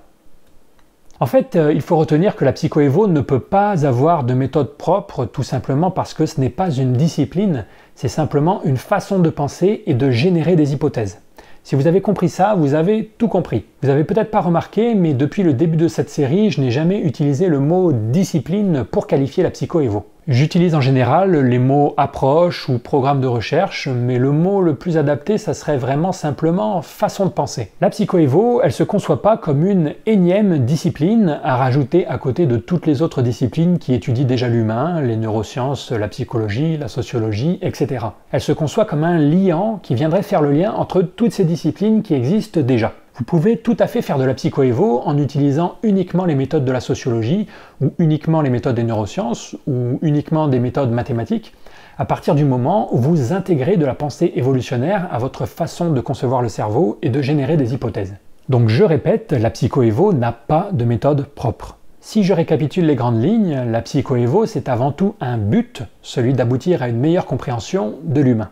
En fait, il faut retenir que la psychoévo ne peut pas avoir de méthode propre tout simplement parce que ce n'est pas une discipline, c'est simplement une façon de penser et de générer des hypothèses. Si vous avez compris ça, vous avez tout compris. Vous n'avez peut-être pas remarqué, mais depuis le début de cette série, je n'ai jamais utilisé le mot discipline pour qualifier la psychoévo. J'utilise en général les mots approche ou programme de recherche, mais le mot le plus adapté, ça serait vraiment simplement façon de penser. La psychoévo, elle se conçoit pas comme une énième discipline à rajouter à côté de toutes les autres disciplines qui étudient déjà l'humain, les neurosciences, la psychologie, la sociologie, etc. Elle se conçoit comme un liant qui viendrait faire le lien entre toutes ces disciplines qui existent déjà. Vous pouvez tout à fait faire de la psychoévo en utilisant uniquement les méthodes de la sociologie, ou uniquement les méthodes des neurosciences, ou uniquement des méthodes mathématiques, à partir du moment où vous intégrez de la pensée évolutionnaire à votre façon de concevoir le cerveau et de générer des hypothèses. Donc je répète, la psychoévo n'a pas de méthode propre. Si je récapitule les grandes lignes, la psychoévo c'est avant tout un but, celui d'aboutir à une meilleure compréhension de l'humain.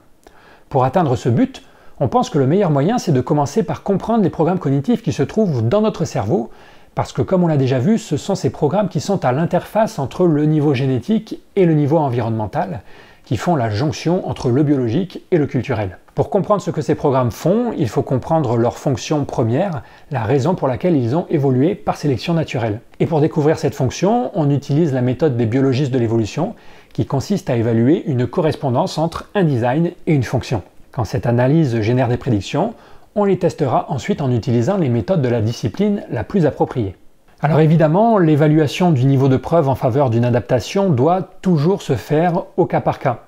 Pour atteindre ce but, on pense que le meilleur moyen, c'est de commencer par comprendre les programmes cognitifs qui se trouvent dans notre cerveau, parce que comme on l'a déjà vu, ce sont ces programmes qui sont à l'interface entre le niveau génétique et le niveau environnemental, qui font la jonction entre le biologique et le culturel. Pour comprendre ce que ces programmes font, il faut comprendre leur fonction première, la raison pour laquelle ils ont évolué par sélection naturelle. Et pour découvrir cette fonction, on utilise la méthode des biologistes de l'évolution, qui consiste à évaluer une correspondance entre un design et une fonction. Quand cette analyse génère des prédictions, on les testera ensuite en utilisant les méthodes de la discipline la plus appropriée. Alors évidemment, l'évaluation du niveau de preuve en faveur d'une adaptation doit toujours se faire au cas par cas.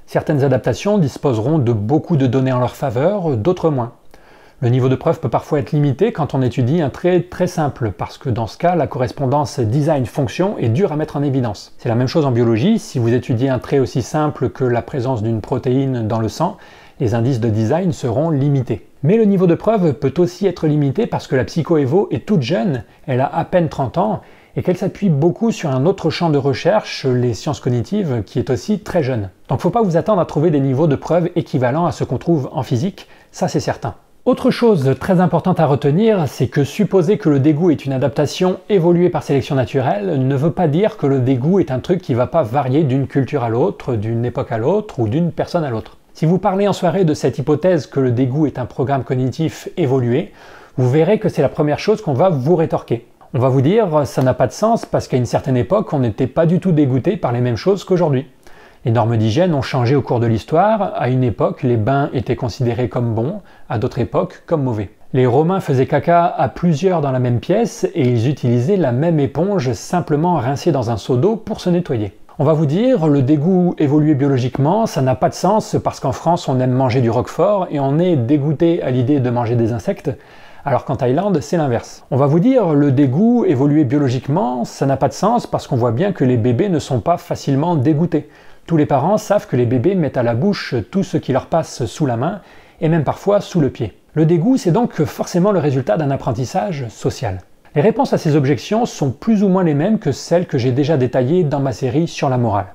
Certaines adaptations disposeront de beaucoup de données en leur faveur, d'autres moins. Le niveau de preuve peut parfois être limité quand on étudie un trait très simple, parce que dans ce cas, la correspondance design-fonction est dure à mettre en évidence. C'est la même chose en biologie, si vous étudiez un trait aussi simple que la présence d'une protéine dans le sang, les indices de design seront limités. Mais le niveau de preuve peut aussi être limité parce que la psychoévo est toute jeune, elle a à peine 30 ans, et qu'elle s'appuie beaucoup sur un autre champ de recherche, les sciences cognitives, qui est aussi très jeune. Donc il ne faut pas vous attendre à trouver des niveaux de preuve équivalents à ce qu'on trouve en physique, ça c'est certain. Autre chose très importante à retenir, c'est que supposer que le dégoût est une adaptation évoluée par sélection naturelle ne veut pas dire que le dégoût est un truc qui ne va pas varier d'une culture à l'autre, d'une époque à l'autre ou d'une personne à l'autre. Si vous parlez en soirée de cette hypothèse que le dégoût est un programme cognitif évolué, vous verrez que c'est la première chose qu'on va vous rétorquer. On va vous dire ça n'a pas de sens parce qu'à une certaine époque, on n'était pas du tout dégoûté par les mêmes choses qu'aujourd'hui. Les normes d'hygiène ont changé au cours de l'histoire. À une époque, les bains étaient considérés comme bons, à d'autres époques comme mauvais. Les Romains faisaient caca à plusieurs dans la même pièce et ils utilisaient la même éponge simplement rincée dans un seau d'eau pour se nettoyer. On va vous dire, le dégoût évolué biologiquement, ça n'a pas de sens parce qu'en France, on aime manger du roquefort et on est dégoûté à l'idée de manger des insectes, alors qu'en Thaïlande, c'est l'inverse. On va vous dire, le dégoût évolué biologiquement, ça n'a pas de sens parce qu'on voit bien que les bébés ne sont pas facilement dégoûtés. Tous les parents savent que les bébés mettent à la bouche tout ce qui leur passe sous la main et même parfois sous le pied. Le dégoût, c'est donc forcément le résultat d'un apprentissage social. Les réponses à ces objections sont plus ou moins les mêmes que celles que j'ai déjà détaillées dans ma série sur la morale.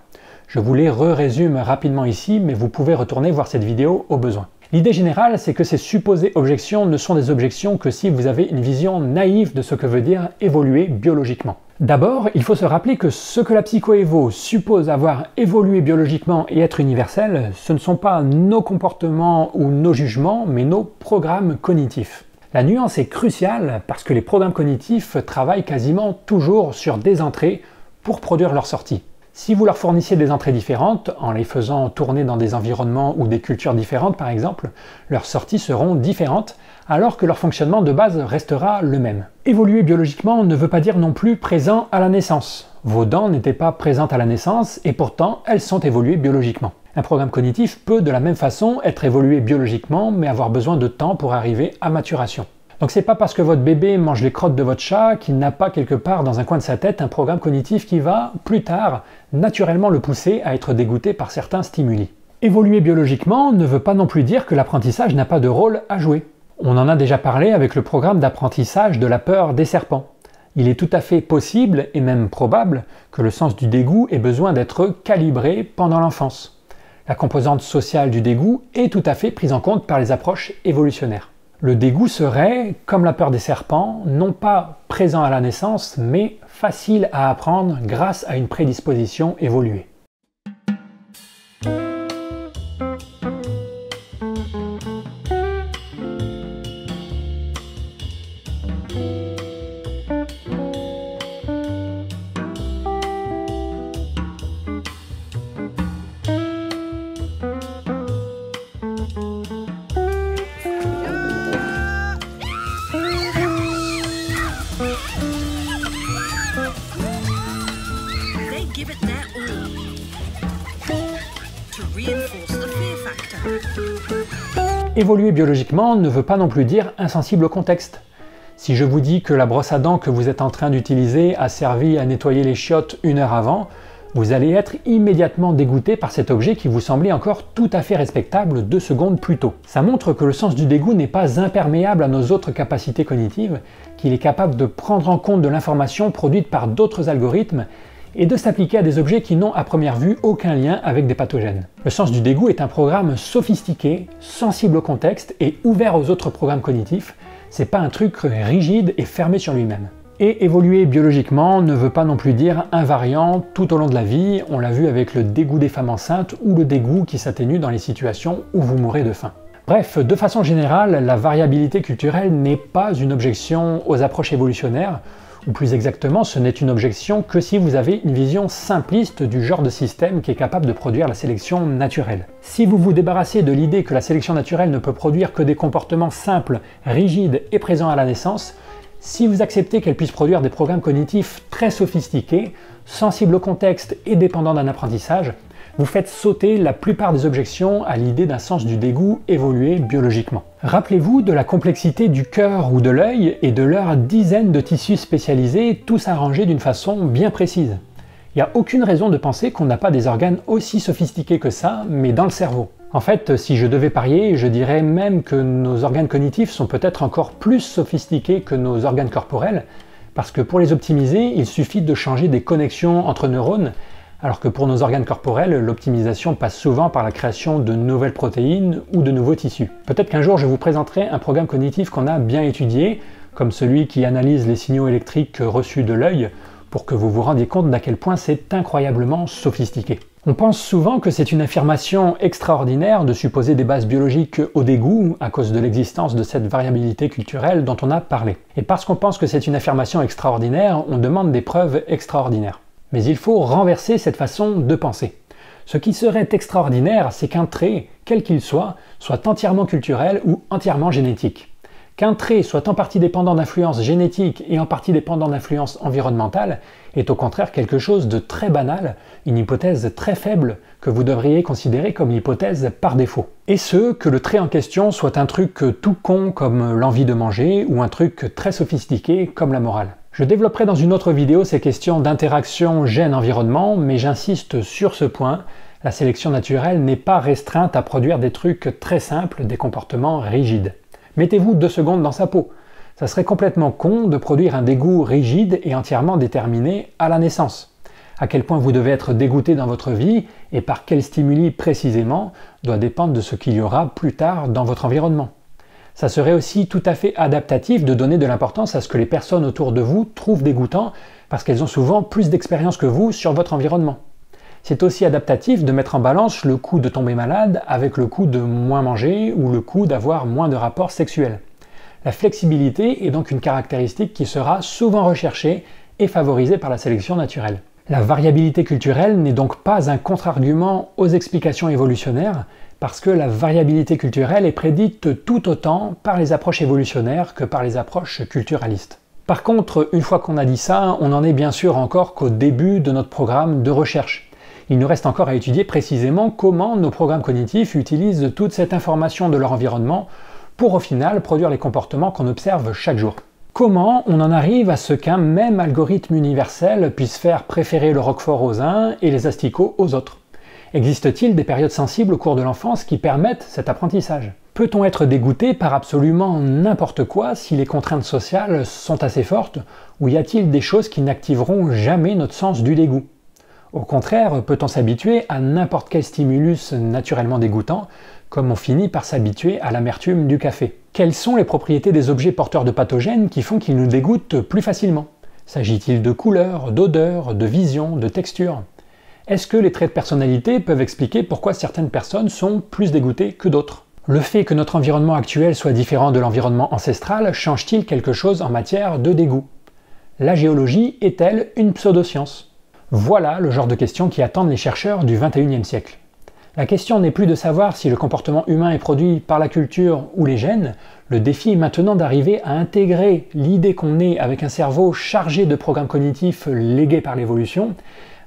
Je vous les résume rapidement ici, mais vous pouvez retourner voir cette vidéo au besoin. L'idée générale, c'est que ces supposées objections ne sont des objections que si vous avez une vision naïve de ce que veut dire évoluer biologiquement. D'abord, il faut se rappeler que ce que la psychoévo suppose avoir évolué biologiquement et être universel, ce ne sont pas nos comportements ou nos jugements, mais nos programmes cognitifs. La nuance est cruciale parce que les programmes cognitifs travaillent quasiment toujours sur des entrées pour produire leur sortie. Si vous leur fournissez des entrées différentes, en les faisant tourner dans des environnements ou des cultures différentes par exemple, leurs sorties seront différentes, alors que leur fonctionnement de base restera le même. Évoluer biologiquement ne veut pas dire non plus présent à la naissance. Vos dents n'étaient pas présentes à la naissance et pourtant elles sont évoluées biologiquement. Un programme cognitif peut de la même façon être évolué biologiquement mais avoir besoin de temps pour arriver à maturation. Donc c'est pas parce que votre bébé mange les crottes de votre chat qu'il n'a pas quelque part dans un coin de sa tête un programme cognitif qui va, plus tard, naturellement le pousser à être dégoûté par certains stimuli. Évoluer biologiquement ne veut pas non plus dire que l'apprentissage n'a pas de rôle à jouer. On en a déjà parlé avec le programme d'apprentissage de la peur des serpents. Il est tout à fait possible, et même probable, que le sens du dégoût ait besoin d'être calibré pendant l'enfance. La composante sociale du dégoût est tout à fait prise en compte par les approches évolutionnaires. Le dégoût serait, comme la peur des serpents, non pas présent à la naissance, mais facile à apprendre grâce à une prédisposition évoluée. Évoluer biologiquement ne veut pas non plus dire insensible au contexte. Si je vous dis que la brosse à dents que vous êtes en train d'utiliser a servi à nettoyer les chiottes 1 heure avant, vous allez être immédiatement dégoûté par cet objet qui vous semblait encore tout à fait respectable 2 secondes plus tôt. Ça montre que le sens du dégoût n'est pas imperméable à nos autres capacités cognitives, qu'il est capable de prendre en compte de l'information produite par d'autres algorithmes et de s'appliquer à des objets qui n'ont à première vue aucun lien avec des pathogènes. Le sens du dégoût est un programme sophistiqué, sensible au contexte et ouvert aux autres programmes cognitifs. C'est pas un truc rigide et fermé sur lui-même. Et évoluer biologiquement ne veut pas non plus dire invariant tout au long de la vie, on l'a vu avec le dégoût des femmes enceintes ou le dégoût qui s'atténue dans les situations où vous mourrez de faim. Bref, de façon générale, la variabilité culturelle n'est pas une objection aux approches évolutionnaires, ou plus exactement, ce n'est une objection que si vous avez une vision simpliste du genre de système qui est capable de produire la sélection naturelle. Si vous vous débarrassez de l'idée que la sélection naturelle ne peut produire que des comportements simples, rigides et présents à la naissance, si vous acceptez qu'elle puisse produire des programmes cognitifs très sophistiqués, sensibles au contexte et dépendants d'un apprentissage, vous faites sauter la plupart des objections à l'idée d'un sens du dégoût évolué biologiquement. Rappelez-vous de la complexité du cœur ou de l'œil et de leurs dizaines de tissus spécialisés, tous arrangés d'une façon bien précise. Il n'y a aucune raison de penser qu'on n'a pas des organes aussi sophistiqués que ça, mais dans le cerveau. En fait, si je devais parier, je dirais même que nos organes cognitifs sont peut-être encore plus sophistiqués que nos organes corporels, parce que pour les optimiser, il suffit de changer des connexions entre neurones, alors que pour nos organes corporels, l'optimisation passe souvent par la création de nouvelles protéines ou de nouveaux tissus. Peut-être qu'un jour je vous présenterai un programme cognitif qu'on a bien étudié, comme celui qui analyse les signaux électriques reçus de l'œil, pour que vous vous rendiez compte d'à quel point c'est incroyablement sophistiqué. On pense souvent que c'est une affirmation extraordinaire de supposer des bases biologiques au dégoût à cause de l'existence de cette variabilité culturelle dont on a parlé. Et parce qu'on pense que c'est une affirmation extraordinaire, on demande des preuves extraordinaires. Mais il faut renverser cette façon de penser. Ce qui serait extraordinaire, c'est qu'un trait, quel qu'il soit entièrement culturel ou entièrement génétique. Qu'un trait soit en partie dépendant d'influences génétiques et en partie dépendant d'influences environnementales est au contraire quelque chose de très banal, une hypothèse très faible que vous devriez considérer comme l'hypothèse par défaut. Et ce, que le trait en question soit un truc tout con comme l'envie de manger ou un truc très sophistiqué comme la morale. Je développerai dans une autre vidéo ces questions d'interaction gène-environnement, mais j'insiste sur ce point, la sélection naturelle n'est pas restreinte à produire des trucs très simples, des comportements rigides. Mettez-vous 2 secondes dans sa peau. Ça serait complètement con de produire un dégoût rigide et entièrement déterminé à la naissance. À quel point vous devez être dégoûté dans votre vie et par quels stimuli précisément doit dépendre de ce qu'il y aura plus tard dans votre environnement. Ça serait aussi tout à fait adaptatif de donner de l'importance à ce que les personnes autour de vous trouvent dégoûtant parce qu'elles ont souvent plus d'expérience que vous sur votre environnement. C'est aussi adaptatif de mettre en balance le coût de tomber malade avec le coût de moins manger ou le coût d'avoir moins de rapports sexuels. La flexibilité est donc une caractéristique qui sera souvent recherchée et favorisée par la sélection naturelle. La variabilité culturelle n'est donc pas un contre-argument aux explications évolutionnaires, parce que la variabilité culturelle est prédite tout autant par les approches évolutionnaires que par les approches culturalistes. Par contre, une fois qu'on a dit ça, on n'en est bien sûr encore qu'au début de notre programme de recherche. Il nous reste encore à étudier précisément comment nos programmes cognitifs utilisent toute cette information de leur environnement pour au final produire les comportements qu'on observe chaque jour. Comment on en arrive à ce qu'un même algorithme universel puisse faire préférer le roquefort aux uns et les asticots aux autres? Existe-t-il des périodes sensibles au cours de l'enfance qui permettent cet apprentissage? Peut-on être dégoûté par absolument n'importe quoi si les contraintes sociales sont assez fortes, ou y a-t-il des choses qui n'activeront jamais notre sens du dégoût? Au contraire, peut-on s'habituer à n'importe quel stimulus naturellement dégoûtant, comme on finit par s'habituer à l'amertume du café? Quelles sont les propriétés des objets porteurs de pathogènes qui font qu'ils nous dégoûtent plus facilement? S'agit-il de couleurs, d'odeurs, de vision, de texture? Est-ce que les traits de personnalité peuvent expliquer pourquoi certaines personnes sont plus dégoûtées que d'autres? Le fait que notre environnement actuel soit différent de l'environnement ancestral change-t-il quelque chose en matière de dégoût? La géologie est-elle une pseudoscience? Voilà le genre de questions qui attendent les chercheurs du XXIe siècle. La question n'est plus de savoir si le comportement humain est produit par la culture ou les gènes, le défi est maintenant d'arriver à intégrer l'idée qu'on est avec un cerveau chargé de programmes cognitifs légués par l'évolution,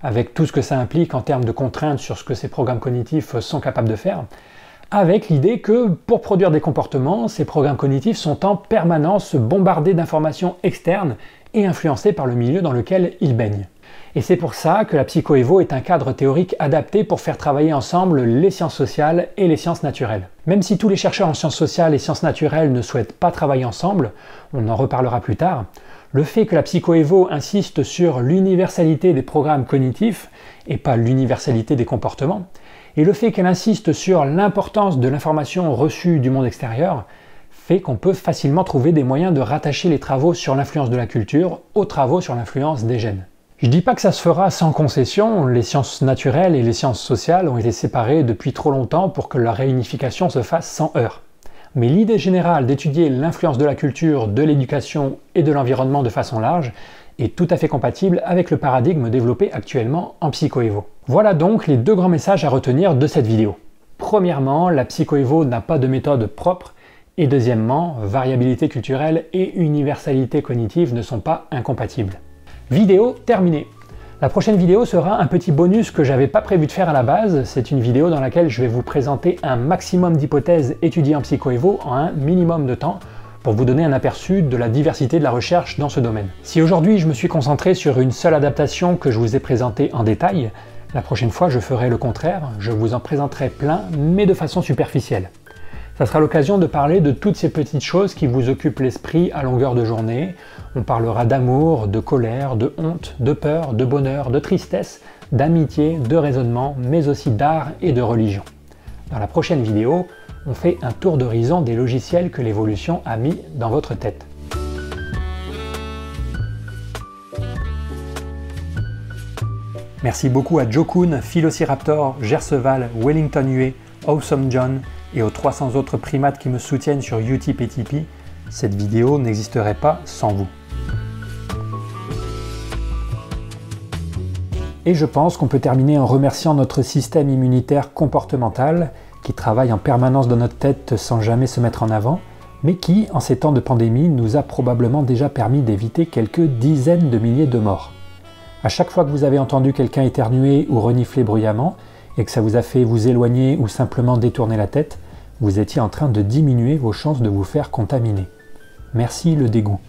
avec tout ce que ça implique en termes de contraintes sur ce que ces programmes cognitifs sont capables de faire, avec l'idée que pour produire des comportements, ces programmes cognitifs sont en permanence bombardés d'informations externes et influencés par le milieu dans lequel ils baignent. Et c'est pour ça que la psychoévo est un cadre théorique adapté pour faire travailler ensemble les sciences sociales et les sciences naturelles. Même si tous les chercheurs en sciences sociales et sciences naturelles ne souhaitent pas travailler ensemble, on en reparlera plus tard, le fait que la psychoévo insiste sur l'universalité des programmes cognitifs et pas l'universalité des comportements, et le fait qu'elle insiste sur l'importance de l'information reçue du monde extérieur, fait qu'on peut facilement trouver des moyens de rattacher les travaux sur l'influence de la culture aux travaux sur l'influence des gènes. Je dis pas que ça se fera sans concession, les sciences naturelles et les sciences sociales ont été séparées depuis trop longtemps pour que la réunification se fasse sans heurts. Mais l'idée générale d'étudier l'influence de la culture, de l'éducation et de l'environnement de façon large est tout à fait compatible avec le paradigme développé actuellement en psychoévo. Voilà donc les 2 grands messages à retenir de cette vidéo. Premièrement, la psychoévo n'a pas de méthode propre, et deuxièmement, variabilité culturelle et universalité cognitive ne sont pas incompatibles. Vidéo terminée. La prochaine vidéo sera un petit bonus que j'avais pas prévu de faire à la base. C'est une vidéo dans laquelle je vais vous présenter un maximum d'hypothèses étudiées en psychoévo en un minimum de temps pour vous donner un aperçu de la diversité de la recherche dans ce domaine. Si aujourd'hui je me suis concentré sur une seule adaptation que je vous ai présentée en détail, la prochaine fois je ferai le contraire, je vous en présenterai plein mais de façon superficielle. Ça sera l'occasion de parler de toutes ces petites choses qui vous occupent l'esprit à longueur de journée. On parlera d'amour, de colère, de honte, de peur, de bonheur, de tristesse, d'amitié, de raisonnement, mais aussi d'art et de religion. Dans la prochaine vidéo, on fait un tour d'horizon des logiciels que l'évolution a mis dans votre tête. Merci beaucoup à Joe Kuhn, Philociraptor, Gerceval, Wellington Hué, Awesome John et aux 300 autres primates qui me soutiennent sur Utip et Tipeee. Cette vidéo n'existerait pas sans vous. Et je pense qu'on peut terminer en remerciant notre système immunitaire comportemental qui travaille en permanence dans notre tête sans jamais se mettre en avant, mais qui, en ces temps de pandémie, nous a probablement déjà permis d'éviter quelques dizaines de milliers de morts. À chaque fois que vous avez entendu quelqu'un éternuer ou renifler bruyamment, et que ça vous a fait vous éloigner ou simplement détourner la tête, vous étiez en train de diminuer vos chances de vous faire contaminer. Merci le dégoût.